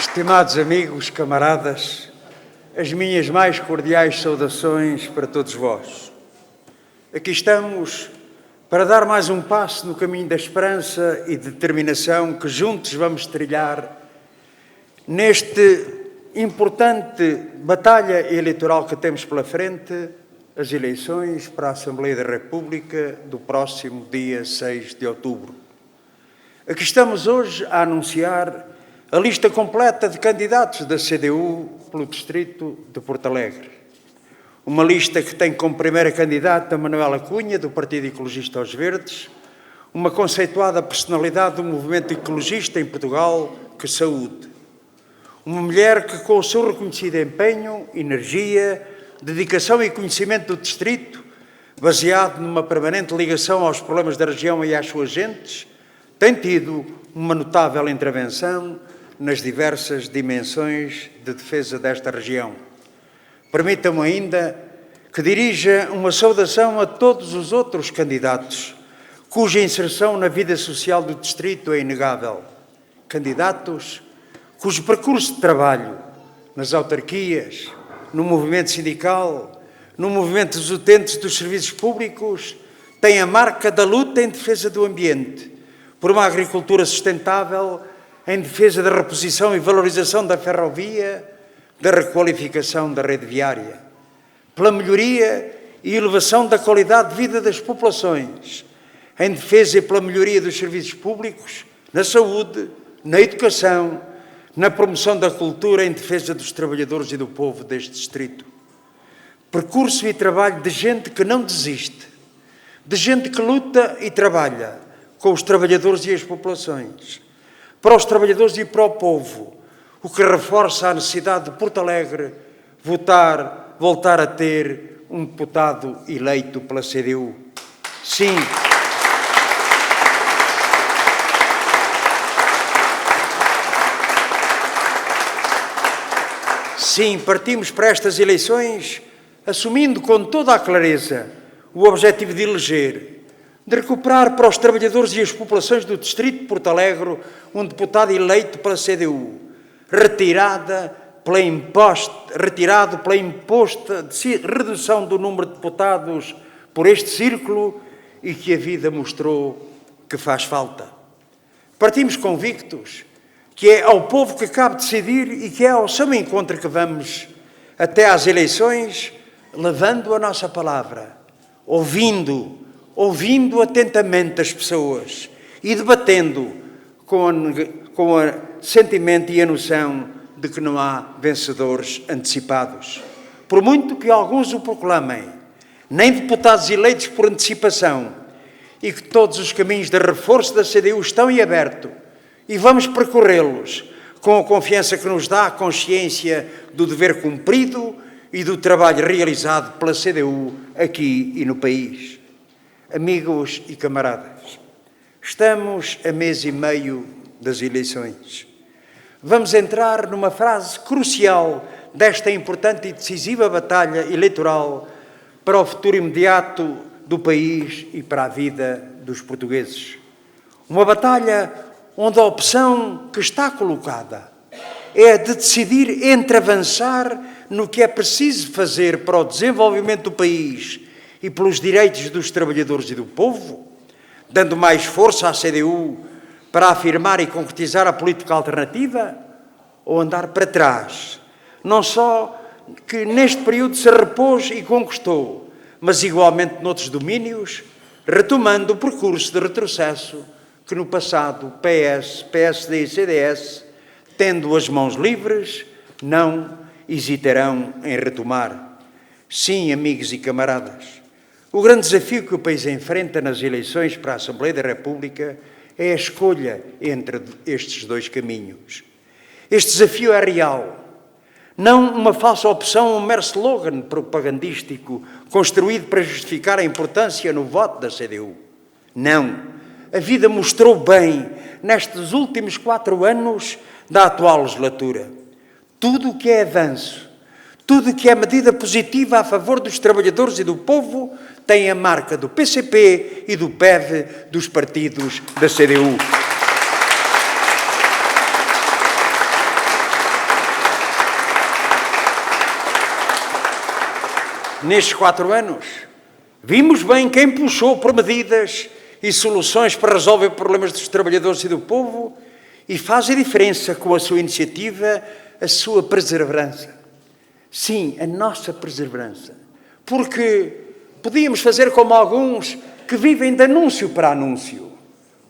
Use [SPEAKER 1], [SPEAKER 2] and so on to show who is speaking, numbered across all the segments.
[SPEAKER 1] Estimados amigos, camaradas, as minhas mais cordiais saudações para todos vós. Aqui estamos para dar mais um passo no caminho da esperança e determinação que juntos vamos trilhar neste importante batalha eleitoral que temos pela frente, as eleições para a Assembleia da República do próximo dia 6 de outubro. Aqui estamos hoje a anunciar a lista completa de candidatos da CDU pelo distrito de Porto Alegre. Uma lista que tem como primeira candidata Manuela Cunha, do Partido Ecologista aos Verdes, uma conceituada personalidade do movimento ecologista em Portugal que saúde. Uma mulher que, com o seu reconhecido empenho, energia, dedicação e conhecimento do distrito, baseado numa permanente ligação aos problemas da região e às suas gentes, tem tido uma notável intervenção nas diversas dimensões de defesa desta região. Permitam-me ainda que dirija uma saudação a todos os outros candidatos, cuja inserção na vida social do distrito é inegável. Candidatos cujo percurso de trabalho nas autarquias, no movimento sindical, no movimento dos utentes dos serviços públicos, tem a marca da luta em defesa do ambiente, por uma agricultura sustentável, em defesa da reposição e valorização da ferrovia, da requalificação da rede viária, pela melhoria e elevação da qualidade de vida das populações, em defesa e pela melhoria dos serviços públicos, na saúde, na educação, na promoção da cultura, em defesa dos trabalhadores e do povo deste distrito. Percurso e trabalho de gente que não desiste, de gente que luta e trabalha com os trabalhadores e as populações, para os trabalhadores e para o povo, o que reforça a necessidade de Porto Alegre voltar a ter um deputado eleito pela CDU. Sim. Sim, partimos para estas eleições assumindo com toda a clareza o objetivo de eleger, de recuperar para os trabalhadores e as populações do distrito de Porto Alegre um deputado eleito pela CDU, retirado pela imposta redução do número de deputados por este círculo e que a vida mostrou que faz falta. Partimos convictos que é ao povo que cabe decidir e que é ao seu encontro que vamos até às eleições, levando a nossa palavra, ouvindo atentamente as pessoas e debatendo com o sentimento e a noção de que não há vencedores antecipados. Por muito que alguns o proclamem, nem deputados eleitos por antecipação, e que todos os caminhos de reforço da CDU estão em aberto, e vamos percorrê-los com a confiança que nos dá a consciência do dever cumprido e do trabalho realizado pela CDU aqui e no país. Amigos e camaradas, estamos a mês e meio das eleições. Vamos entrar numa fase crucial desta importante e decisiva batalha eleitoral para o futuro imediato do país e para a vida dos portugueses. Uma batalha onde a opção que está colocada é a de decidir entre avançar no que é preciso fazer para o desenvolvimento do país e pelos direitos dos trabalhadores e do povo, dando mais força à CDU para afirmar e concretizar a política alternativa, ou andar para trás, não só que neste período se repôs e conquistou, mas igualmente noutros domínios, retomando o percurso de retrocesso que no passado PS, PSD e CDS, tendo as mãos livres, não hesitarão em retomar. Sim, amigos e camaradas, o grande desafio que o país enfrenta nas eleições para a Assembleia da República é a escolha entre estes dois caminhos. Este desafio é real, não uma falsa opção, um mero slogan propagandístico construído para justificar a importância no voto da CDU. Não. A vida mostrou bem, nestes últimos 4 anos da atual legislatura, tudo o que é avanço, tudo o que é medida positiva a favor dos trabalhadores e do povo tem a marca do PCP e do PEV dos partidos da CDU. Nestes 4 anos, vimos bem quem puxou por medidas e soluções para resolver problemas dos trabalhadores e do povo e faz a diferença com a sua iniciativa, a sua perseverança. Sim, a nossa perseverança. Porque podíamos fazer como alguns que vivem de anúncio para anúncio.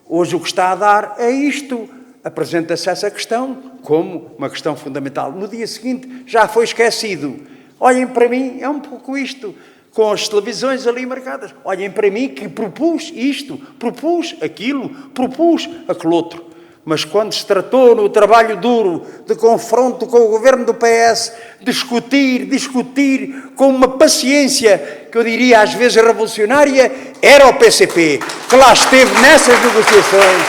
[SPEAKER 1] Hoje o que está a dar é isto. Apresenta-se essa questão como uma questão fundamental. No dia seguinte já foi esquecido. Olhem para mim, é um pouco isto. Com as televisões ali marcadas. Olhem para mim que propus isto, propus aquilo, propus aquele outro. Mas quando se tratou no trabalho duro, de confronto com o governo do PS, discutir com uma paciência, que eu diria às vezes revolucionária, era o PCP, que lá esteve nessas negociações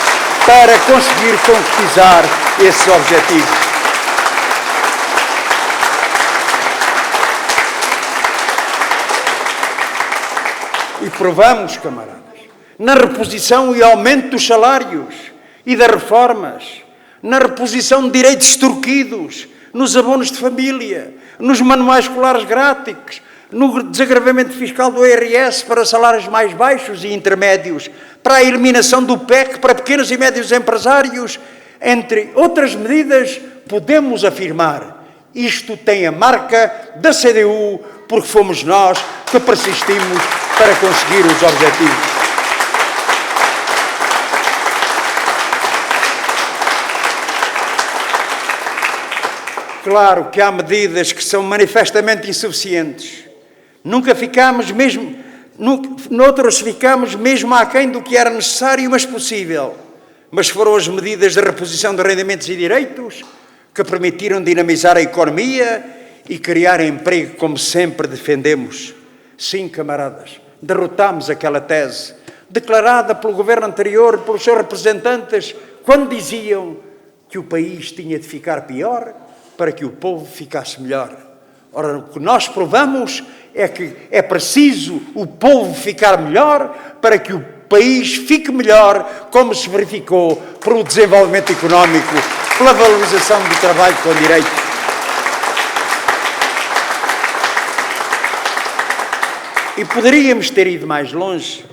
[SPEAKER 1] para conseguir concretizar esses objetivos. E provamos, camaradas, na reposição e aumento dos salários e das reformas, na reposição de direitos extorquidos, nos abonos de família, nos manuais escolares grátis, no desagravamento fiscal do IRS para salários mais baixos e intermédios, para a eliminação do PEC para pequenos e médios empresários, entre outras medidas, podemos afirmar, isto tem a marca da CDU, porque fomos nós que persistimos para conseguir os objetivos. Claro que há medidas que são manifestamente insuficientes. Noutras ficamos mesmo aquém do que era necessário, mas possível. Mas foram as medidas de reposição de rendimentos e direitos que permitiram dinamizar a economia e criar emprego, como sempre defendemos. Sim, camaradas, derrotámos aquela tese declarada pelo governo anterior, pelos seus representantes, quando diziam que o país tinha de ficar pior para que o povo ficasse melhor. Ora, o que nós provamos é que é preciso o povo ficar melhor para que o país fique melhor, como se verificou pelo desenvolvimento económico, pela valorização do trabalho com direito. E poderíamos ter ido mais longe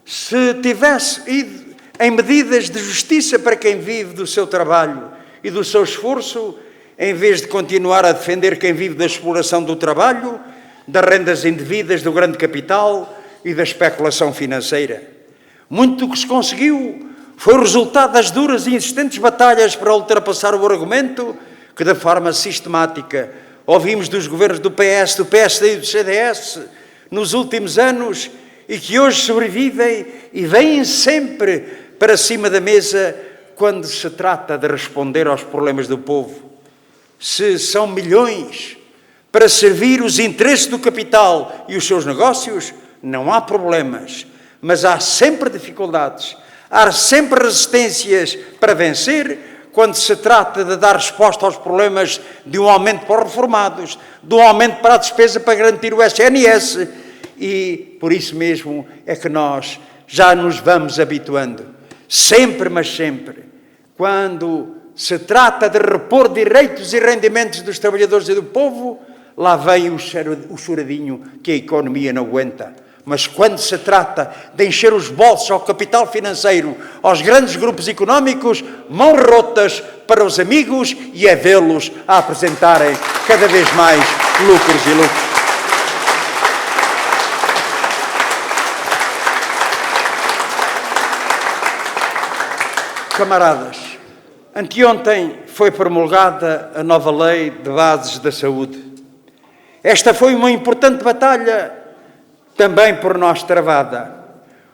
[SPEAKER 1] se tivesse ido em medidas de justiça para quem vive do seu trabalho e do seu esforço, em vez de continuar a defender quem vive da exploração do trabalho, das rendas indevidas do grande capital e da especulação financeira. Muito do que se conseguiu foi o resultado das duras e insistentes batalhas para ultrapassar o argumento que, de forma sistemática, ouvimos dos governos do PS, do PSD e do CDS nos últimos anos e que hoje sobrevivem e vêm sempre para cima da mesa quando se trata de responder aos problemas do povo. Se são milhões para servir os interesses do capital e os seus negócios, não há problemas, mas há sempre dificuldades, há sempre resistências para vencer quando se trata de dar resposta aos problemas de um aumento para os reformados, de um aumento para a despesa para garantir o SNS, e por isso mesmo é que nós já nos vamos habituando, sempre, mas sempre, quando se trata de repor direitos e rendimentos dos trabalhadores e do povo, lá vem o choradinho que a economia não aguenta. Mas quando se trata de encher os bolsos ao capital financeiro, aos grandes grupos económicos, mãos rotas para os amigos e é vê-los a apresentarem cada vez mais lucros e lucros. Camaradas, anteontem foi promulgada a nova Lei de Bases da Saúde. Esta foi uma importante batalha, também por nós travada.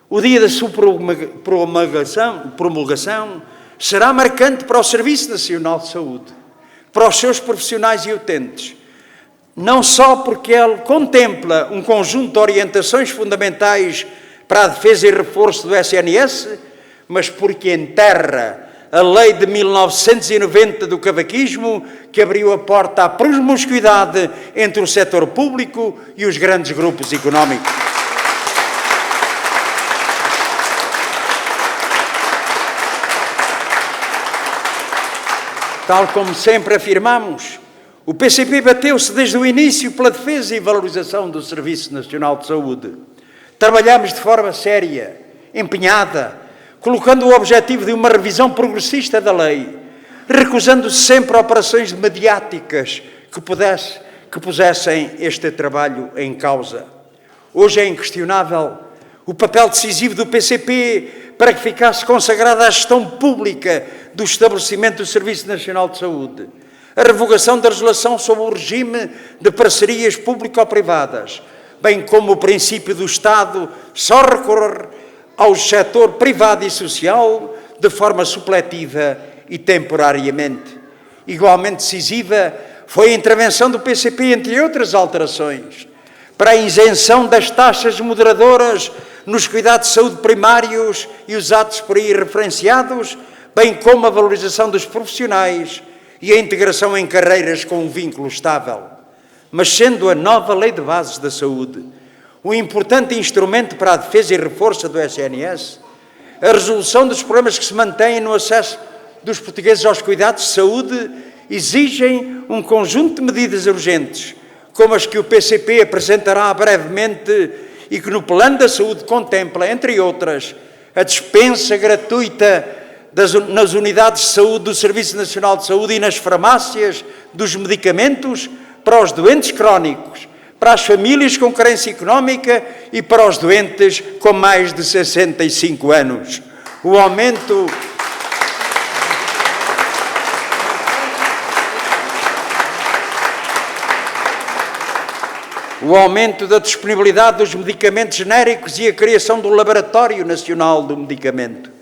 [SPEAKER 1] O dia da sua promulgação será marcante para o Serviço Nacional de Saúde, para os seus profissionais e utentes, não só porque ele contempla um conjunto de orientações fundamentais para a defesa e reforço do SNS, mas porque enterra a lei de 1990 do cavaquismo, que abriu a porta à promiscuidade entre o setor público e os grandes grupos económicos. Tal como sempre afirmamos, O PCP bateu-se desde o início pela defesa e valorização do Serviço Nacional de Saúde. Trabalhamos de forma séria, empenhada, colocando o objetivo de uma revisão progressista da lei, recusando sempre operações mediáticas que pusessem este trabalho em causa. Hoje é inquestionável o papel decisivo do PCP para que ficasse consagrada a gestão pública do estabelecimento do Serviço Nacional de Saúde, a revogação da legislação sobre o regime de parcerias público-privadas, bem como o princípio do Estado só recorrer ao setor privado e social de forma supletiva e temporariamente. Igualmente decisiva foi a intervenção do PCP, entre outras alterações, para a isenção das taxas moderadoras nos cuidados de saúde primários e os atos por aí referenciados, bem como a valorização dos profissionais e a integração em carreiras com um vínculo estável. Mas sendo a nova Lei de Bases da Saúde um importante instrumento para a defesa e reforço do SNS, a resolução dos problemas que se mantêm no acesso dos portugueses aos cuidados de saúde exigem um conjunto de medidas urgentes, como as que o PCP apresentará brevemente e que no Plano da Saúde contempla, entre outras, a dispensa gratuita nas unidades de saúde do Serviço Nacional de Saúde e nas farmácias dos medicamentos para os doentes crónicos, para as famílias com carência económica e para os doentes com mais de 65 anos. O aumento da disponibilidade dos medicamentos genéricos e a criação do Laboratório Nacional do Medicamento.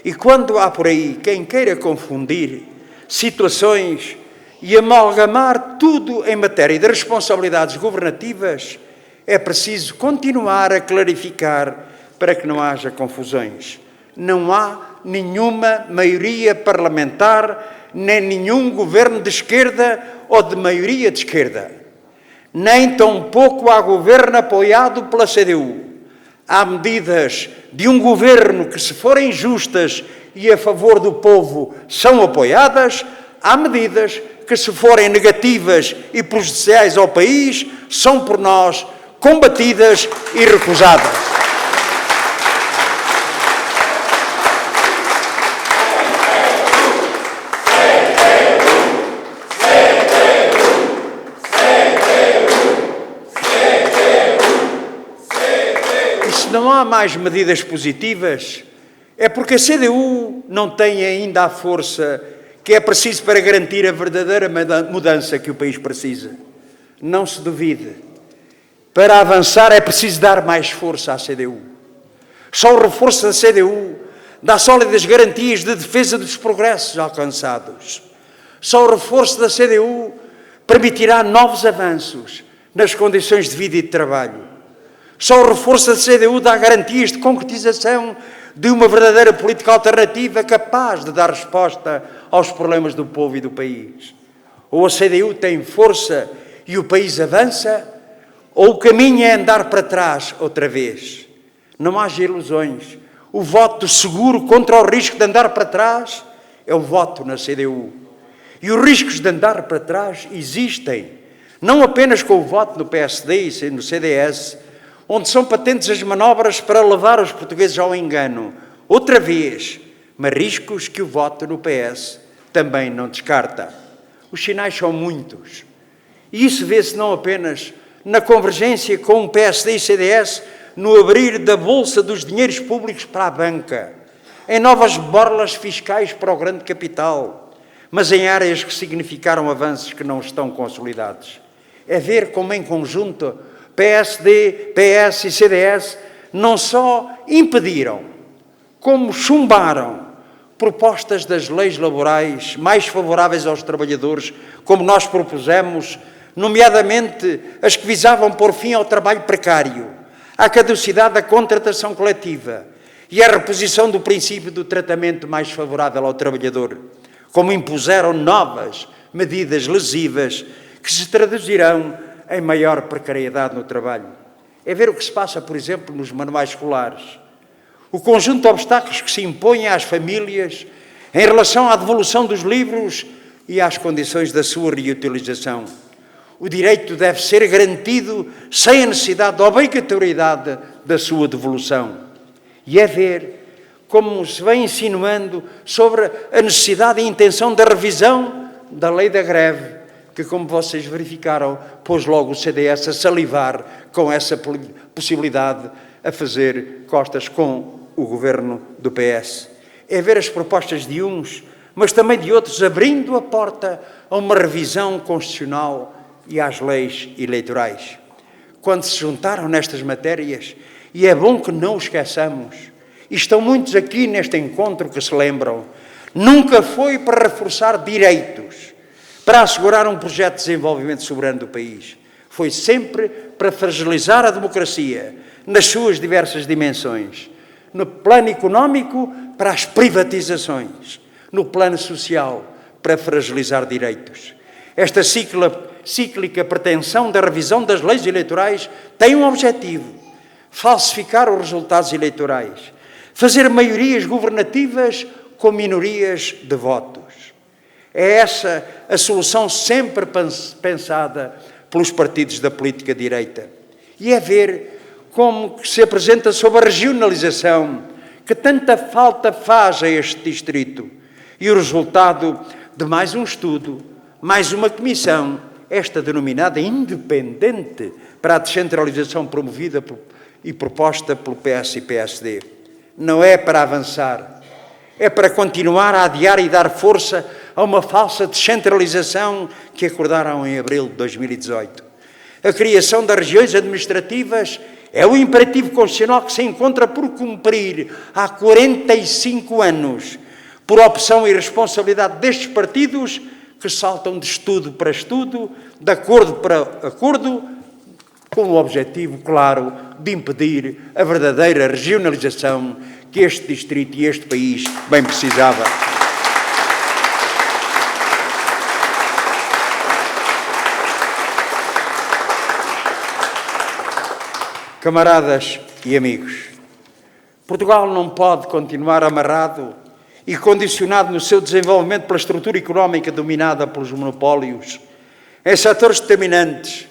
[SPEAKER 1] E quando há por aí quem queira confundir situações e amalgamar tudo em matéria de responsabilidades governativas, é preciso continuar a clarificar para que não haja confusões. Não há nenhuma maioria parlamentar, nem nenhum governo de esquerda ou de maioria de esquerda. Nem tampouco há governo apoiado pela CDU. Há medidas de um governo que, se forem justas e a favor do povo, são apoiadas. Há medidas que, se forem negativas e prejudiciais ao país, são por nós combatidas e recusadas. Não há mais medidas positivas, é porque a CDU não tem ainda a força que é preciso para garantir a verdadeira mudança que o país precisa. Não se duvide. Para avançar é preciso dar mais força à CDU. Só o reforço da CDU dá sólidas garantias de defesa dos progressos alcançados. Só o reforço da CDU permitirá novos avanços nas condições de vida e de trabalho. Só o reforço da CDU dá garantias de concretização de uma verdadeira política alternativa capaz de dar resposta aos problemas do povo e do país. Ou a CDU tem força e o país avança, ou o caminho é andar para trás outra vez. Não haja ilusões. O voto seguro contra o risco de andar para trás é o voto na CDU. E os riscos de andar para trás existem, não apenas com o voto no PSD e no CDS, onde são patentes as manobras para levar os portugueses ao engano, outra vez, mas riscos que o voto no PS também não descarta. Os sinais são muitos. E isso vê-se não apenas na convergência com o PSD e CDS, no abrir da bolsa dos dinheiros públicos para a banca, em novas borlas fiscais para o grande capital, mas em áreas que significaram avanços que não estão consolidados. É ver como, em conjunto, PSD, PS e CDS não só impediram, como chumbaram propostas das leis laborais mais favoráveis aos trabalhadores, como nós propusemos, nomeadamente as que visavam pôr fim ao trabalho precário, à caducidade da contratação coletiva e à reposição do princípio do tratamento mais favorável ao trabalhador, como impuseram novas medidas lesivas que se traduzirão em maior precariedade no trabalho. É ver o que se passa, por exemplo, nos manuais escolares. O conjunto de obstáculos que se impõem às famílias em relação à devolução dos livros e às condições da sua reutilização. O direito deve ser garantido sem a necessidade da obrigatoriedade da sua devolução. E é ver como se vem insinuando sobre a necessidade e intenção da revisão da lei da greve, que, como vocês verificaram, pôs logo o CDS a salivar com essa possibilidade, a fazer costas com o governo do PS. É ver as propostas de uns, mas também de outros, abrindo a porta a uma revisão constitucional e às leis eleitorais. Quando se juntaram nestas matérias, e é bom que não o esqueçamos, e estão muitos aqui neste encontro que se lembram, nunca foi para reforçar direitos, para assegurar um projeto de desenvolvimento soberano do país. Foi sempre para fragilizar a democracia nas suas diversas dimensões. No plano económico, para as privatizações. No plano social, para fragilizar direitos. Esta cíclica pretensão da revisão das leis eleitorais tem um objetivo: falsificar os resultados eleitorais, fazer maiorias governativas com minorias de votos. É essa a solução sempre pensada pelos partidos da política direita. E é ver como se apresenta sobre a regionalização, que tanta falta faz a este distrito. E o resultado de mais um estudo, mais uma comissão, esta denominada independente, para a descentralização promovida e proposta pelo PS e PSD. Não é para avançar, é para continuar a adiar e dar força a uma falsa descentralização que acordaram em abril de 2018. A criação das regiões administrativas é o imperativo constitucional que se encontra por cumprir há 45 anos, por opção e responsabilidade destes partidos que saltam de estudo para estudo, de acordo para acordo, com o objetivo claro de impedir a verdadeira regionalização que este distrito e este país bem precisava. Camaradas e amigos, Portugal não pode continuar amarrado e condicionado no seu desenvolvimento pela estrutura económica dominada pelos monopólios, em setores determinantes,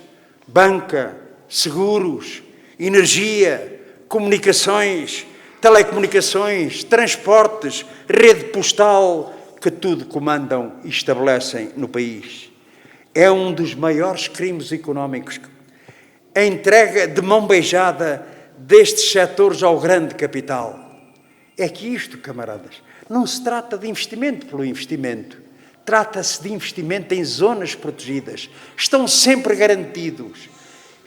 [SPEAKER 1] banca, seguros, energia, comunicações, telecomunicações, transportes, rede postal, que tudo comandam e estabelecem no país. É um dos maiores crimes económicos a entrega de mão beijada destes setores ao grande capital. É que isto, camaradas, não se trata de investimento pelo investimento. Trata-se de investimento em zonas protegidas. Estão sempre garantidos.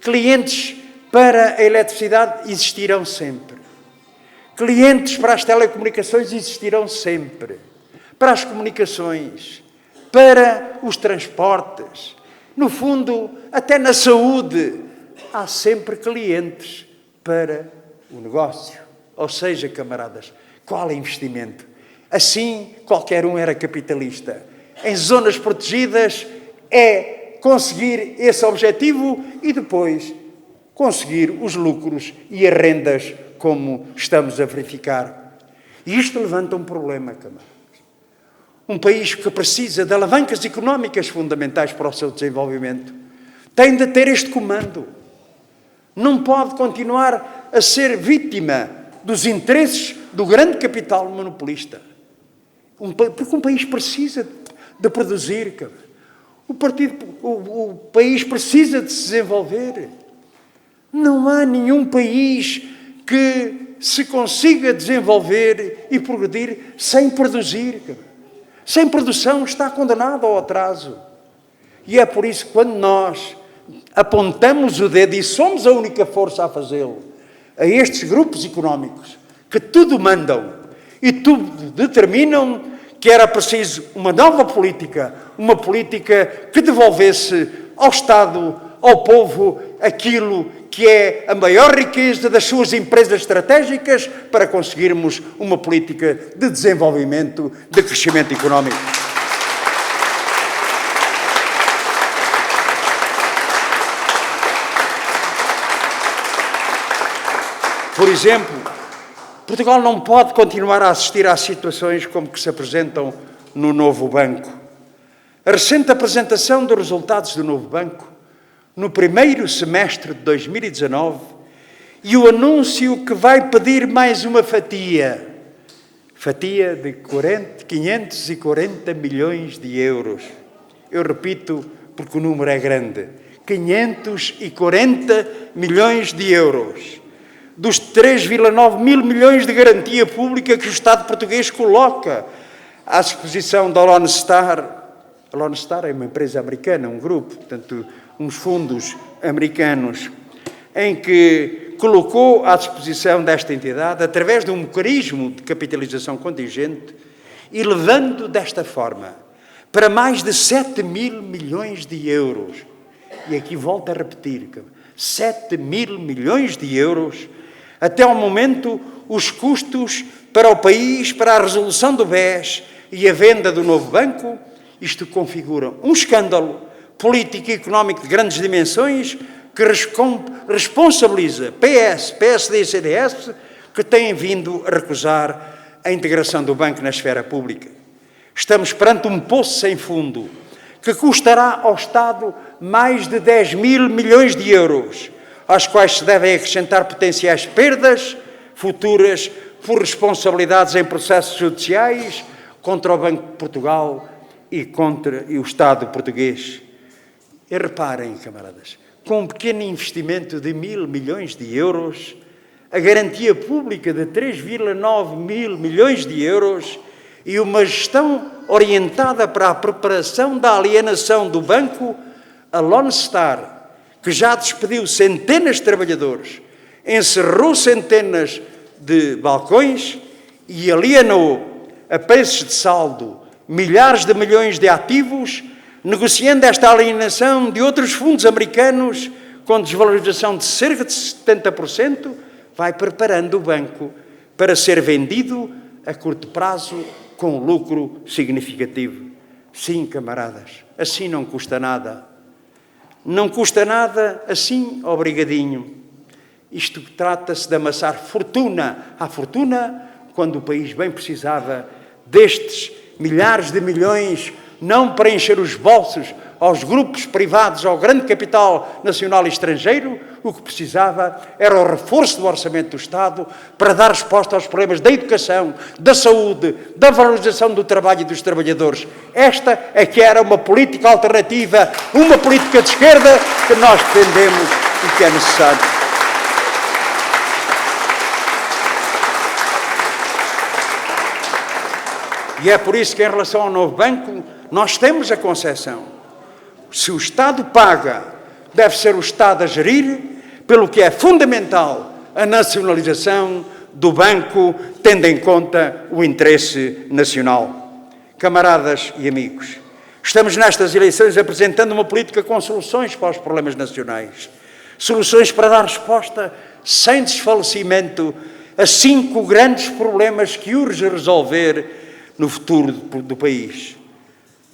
[SPEAKER 1] Clientes para a eletricidade existirão sempre. Clientes para as telecomunicações existirão sempre. Para as comunicações, para os transportes, no fundo, até na saúde, há sempre clientes para o negócio. Ou seja, camaradas, qual é investimento? Assim, qualquer um era capitalista. Em zonas protegidas é conseguir esse objetivo e depois conseguir os lucros e as rendas, como estamos a verificar. E isto levanta um problema, camaradas. Um país que precisa de alavancas económicas fundamentais para o seu desenvolvimento tem de ter este comando. Não pode continuar a ser vítima dos interesses do grande capital monopolista. Porque um país precisa de produzir. O país precisa de se desenvolver. Não há nenhum país que se consiga desenvolver e progredir sem produzir. Sem produção está condenado ao atraso. E é por isso que quando nós apontamos o dedo, e somos a única força a fazê-lo, a estes grupos económicos que tudo mandam e tudo determinam, que era preciso uma nova política, uma política que devolvesse ao Estado, ao povo, aquilo que é a maior riqueza das suas empresas estratégicas para conseguirmos uma política de desenvolvimento, de crescimento económico. Por exemplo, Portugal não pode continuar a assistir às situações como que se apresentam no novo banco. A recente apresentação dos resultados do novo banco, no primeiro semestre de 2019, e o anúncio que vai pedir mais uma fatia de 540 milhões de euros. Eu repito, porque o número é grande. 540 milhões de euros. Dos 3,9 mil milhões de garantia pública que o Estado português coloca à disposição da Lone Star. A Lone Star é uma empresa americana, um grupo, portanto, uns fundos americanos, em que colocou à disposição desta entidade, através de um mecanismo de capitalização contingente, elevando desta forma para mais de 7 mil milhões de euros. E aqui volto a repetir, 7 mil milhões de euros, até ao momento, os custos para o país, para a resolução do BES e a venda do novo banco, isto configura um escândalo político e económico de grandes dimensões que responsabiliza PS, PSD e CDS, que têm vindo a recusar a integração do banco na esfera pública. Estamos perante um poço sem fundo que custará ao Estado mais de 10 mil milhões de euros, às quais se devem acrescentar potenciais perdas futuras por responsabilidades em processos judiciais contra o Banco de Portugal e contra o Estado português. E reparem, camaradas, com um pequeno investimento de 1.000 milhões de euros, a garantia pública de 3,9 mil milhões de euros e uma gestão orientada para a preparação da alienação do banco, a Lone Star, que já despediu centenas de trabalhadores, encerrou centenas de balcões e alienou a preços de saldo milhares de milhões de ativos, negociando esta alienação de outros fundos americanos com desvalorização de cerca de 70%, vai preparando o banco para ser vendido a curto prazo com lucro significativo. Sim, camaradas, assim não custa nada. Não custa nada assim, obrigadinho. Isto trata-se de amassar fortuna à fortuna, quando o país bem precisava destes milhares de milhões, não para encher os bolsos aos grupos privados, ao grande capital nacional e estrangeiro. O que precisava era o reforço do orçamento do Estado para dar resposta aos problemas da educação, da saúde, da valorização do trabalho e dos trabalhadores. Esta é que era uma política alternativa, uma política de esquerda que nós defendemos e que é necessário. E é por isso que, em relação ao novo banco, nós temos a concepção: se o Estado paga, deve ser o Estado a gerir, pelo que é fundamental a nacionalização do banco, tendo em conta o interesse nacional. Camaradas e amigos, estamos nestas eleições apresentando uma política com soluções para os problemas nacionais. Soluções para dar resposta, sem desfalecimento, a 5 grandes problemas que urge resolver no futuro do país.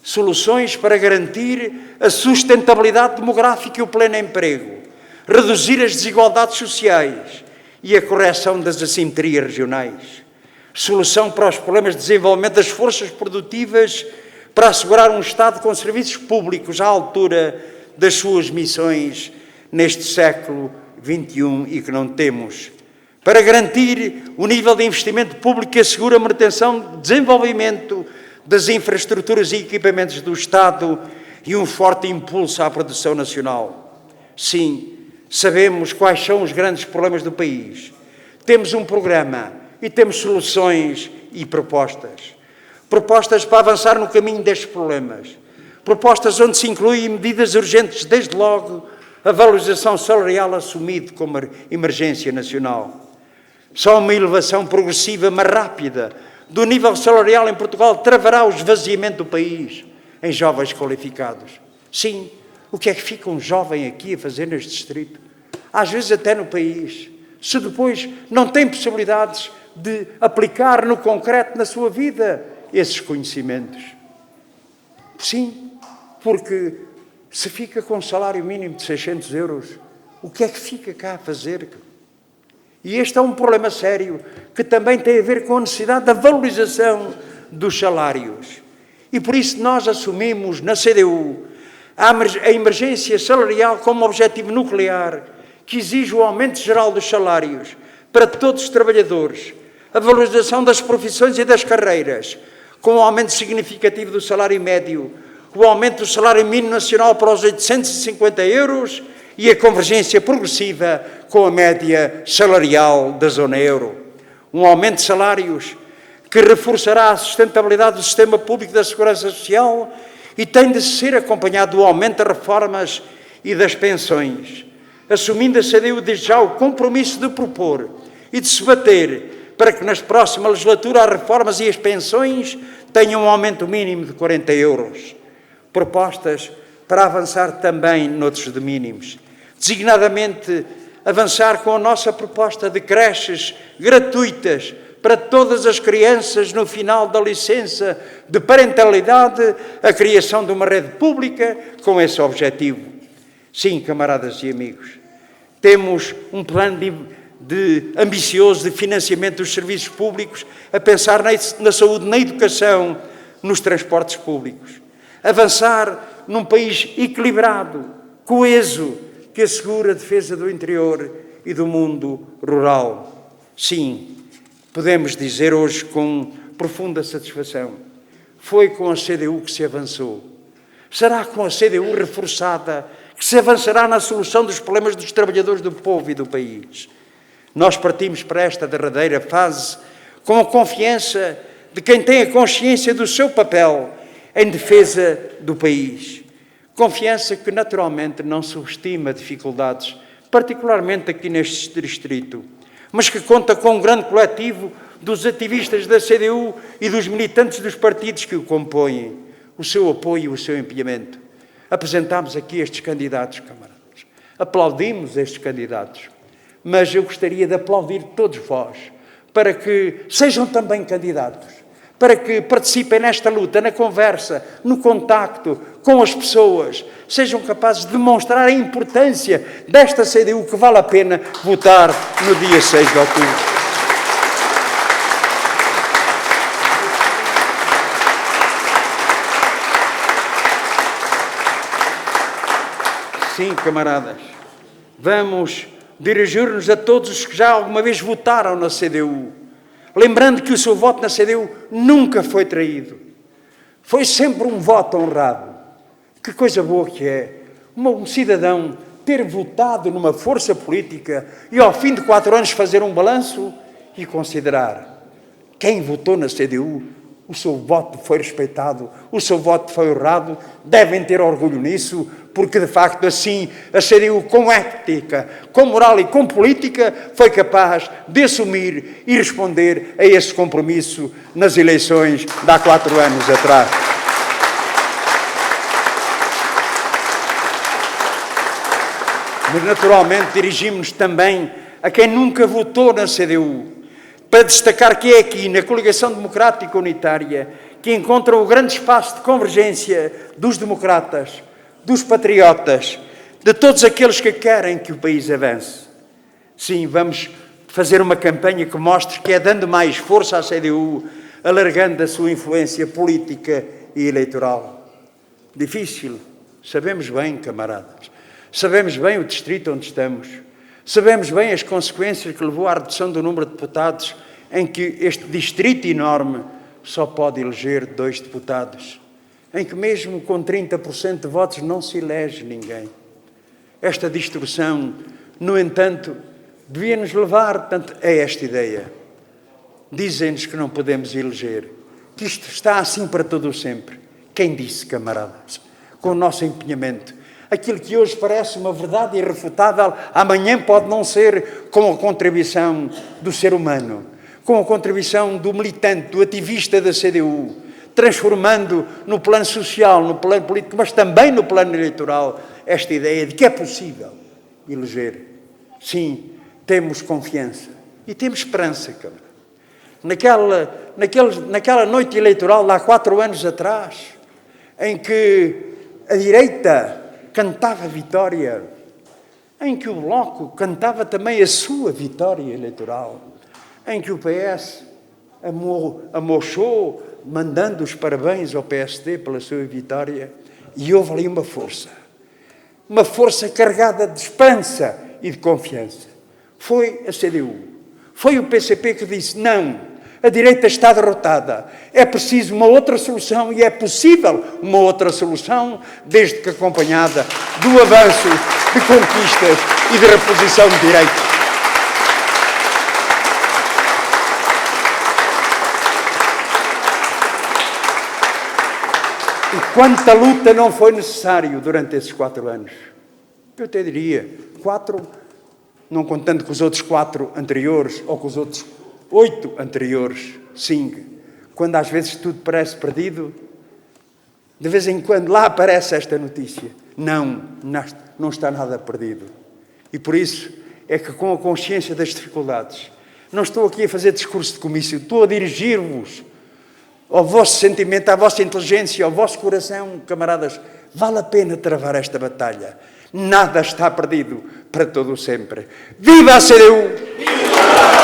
[SPEAKER 1] Soluções para garantir a sustentabilidade demográfica e o pleno emprego, reduzir as desigualdades sociais e a correção das assimetrias regionais. Solução para os problemas de desenvolvimento das forças produtivas, para assegurar um Estado com serviços públicos à altura das suas missões neste século XXI e que não temos. Para garantir o nível de investimento público que assegura a manutenção de desenvolvimento das infraestruturas e equipamentos do Estado e um forte impulso à produção nacional. Sim, sabemos quais são os grandes problemas do país. Temos um programa e temos soluções e propostas. Propostas para avançar no caminho destes problemas. Propostas onde se incluem medidas urgentes, desde logo a valorização salarial assumida como emergência nacional. Só uma elevação progressiva, mas rápida, do nível salarial em Portugal travará o esvaziamento do país em jovens qualificados. Sim, o que é que fica um jovem aqui a fazer neste distrito? Às vezes até no país, se depois não tem possibilidades de aplicar no concreto na sua vida esses conhecimentos. Sim, porque se fica com um salário mínimo de 600 euros, o que é que fica cá a fazer? E este é um problema sério, que também tem a ver com a necessidade da valorização dos salários. E por isso nós assumimos na CDU a emergência salarial como objetivo nuclear, que exige o aumento geral dos salários para todos os trabalhadores, a valorização das profissões e das carreiras, com o aumento significativo do salário médio, o aumento do salário mínimo nacional para os 850 euros e a convergência progressiva com a média salarial da zona euro. Um aumento de salários que reforçará a sustentabilidade do sistema público da segurança social e tem de ser acompanhado do aumento das reformas e das pensões, assumindo a CDU desde já o compromisso de propor e de se bater para que na próxima legislatura as reformas e as pensões tenham um aumento mínimo de 40 euros. Propostas para avançar também noutros de mínimos, designadamente avançar com a nossa proposta de creches gratuitas para todas as crianças no final da licença de parentalidade, a criação de uma rede pública com esse objetivo. Sim, camaradas e amigos, temos um plano ambicioso de financiamento dos serviços públicos, a pensar na saúde, na educação, nos transportes públicos. Avançar num país equilibrado, coeso, que assegura a defesa do interior e do mundo rural. Sim, podemos dizer hoje com profunda satisfação, foi com a CDU que se avançou. Será com a CDU reforçada que se avançará na solução dos problemas dos trabalhadores do povo e do país. Nós partimos para esta derradeira fase com a confiança de quem tem a consciência do seu papel em defesa do país. Confiança que naturalmente não subestima dificuldades, particularmente aqui neste distrito, mas que conta com um grande coletivo dos ativistas da CDU e dos militantes dos partidos que o compõem, o seu apoio e o seu empenhamento. Apresentámos aqui estes candidatos, camaradas. Aplaudimos estes candidatos, mas eu gostaria de aplaudir todos vós para que sejam também candidatos, para que participem nesta luta, na conversa, no contacto com as pessoas, sejam capazes de demonstrar a importância desta CDU que vale a pena votar no dia 6 de outubro. Sim, camaradas, vamos dirigir-nos a todos os que já alguma vez votaram na CDU, lembrando que o seu voto na CDU nunca foi traído. Foi sempre um voto honrado. Que coisa boa que é um cidadão ter votado numa força política e ao fim de 4 anos fazer um balanço e considerar quem votou na CDU, o seu voto foi respeitado, o seu voto foi honrado, devem ter orgulho nisso, porque de facto assim a CDU com ética, com moral e com política foi capaz de assumir e responder a esse compromisso nas eleições de há 4 anos atrás. Mas naturalmente dirigimos-nos também a quem nunca votou na CDU, para destacar que é aqui, na Coligação Democrática Unitária, que encontra o grande espaço de convergência dos democratas, dos patriotas, de todos aqueles que querem que o país avance. Sim, vamos fazer uma campanha que mostre que é dando mais força à CDU, alargando a sua influência política e eleitoral. Difícil, sabemos bem, camaradas. Sabemos bem o distrito onde estamos. Sabemos bem as consequências que levou à redução do número de deputados, em que este distrito enorme só pode eleger 2 deputados, em que mesmo com 30% de votos não se elege ninguém. Esta distorção, no entanto, devia nos levar a esta ideia. Dizem-nos que não podemos eleger, que isto está assim para todo o sempre. Quem disse, camaradas? Com o nosso empenhamento, aquilo que hoje parece uma verdade irrefutável, amanhã pode não ser, com a contribuição do ser humano, com a contribuição do militante, do ativista da CDU, transformando no plano social, no plano político, mas também no plano eleitoral, esta ideia de que é possível eleger. Sim, temos confiança e temos esperança, camarada. Naquela noite eleitoral, de há 4 anos atrás, em que a direita cantava vitória, em que o Bloco cantava também a sua vitória eleitoral, em que o PS amochou mandando os parabéns ao PSD pela sua vitória, e houve ali uma força carregada de esperança e de confiança. Foi a CDU, foi o PCP que disse: não, a direita está derrotada, é preciso uma outra solução, e é possível uma outra solução, desde que acompanhada do avanço de conquistas e de reposição de direitos. E quanta luta não foi necessário durante esses 4 anos? Eu até diria 4, não contando com os outros 4 anteriores, ou com os outros 8 anteriores, 5. Quando às vezes tudo parece perdido, de vez em quando lá aparece esta notícia. Não está nada perdido. E por isso é que, com a consciência das dificuldades, não estou aqui a fazer discurso de comício, estou a dirigir-vos ao vosso sentimento, à vossa inteligência, ao vosso coração, camaradas. Vale a pena travar esta batalha. Nada está perdido para todo o sempre. Viva a CDU! Viva!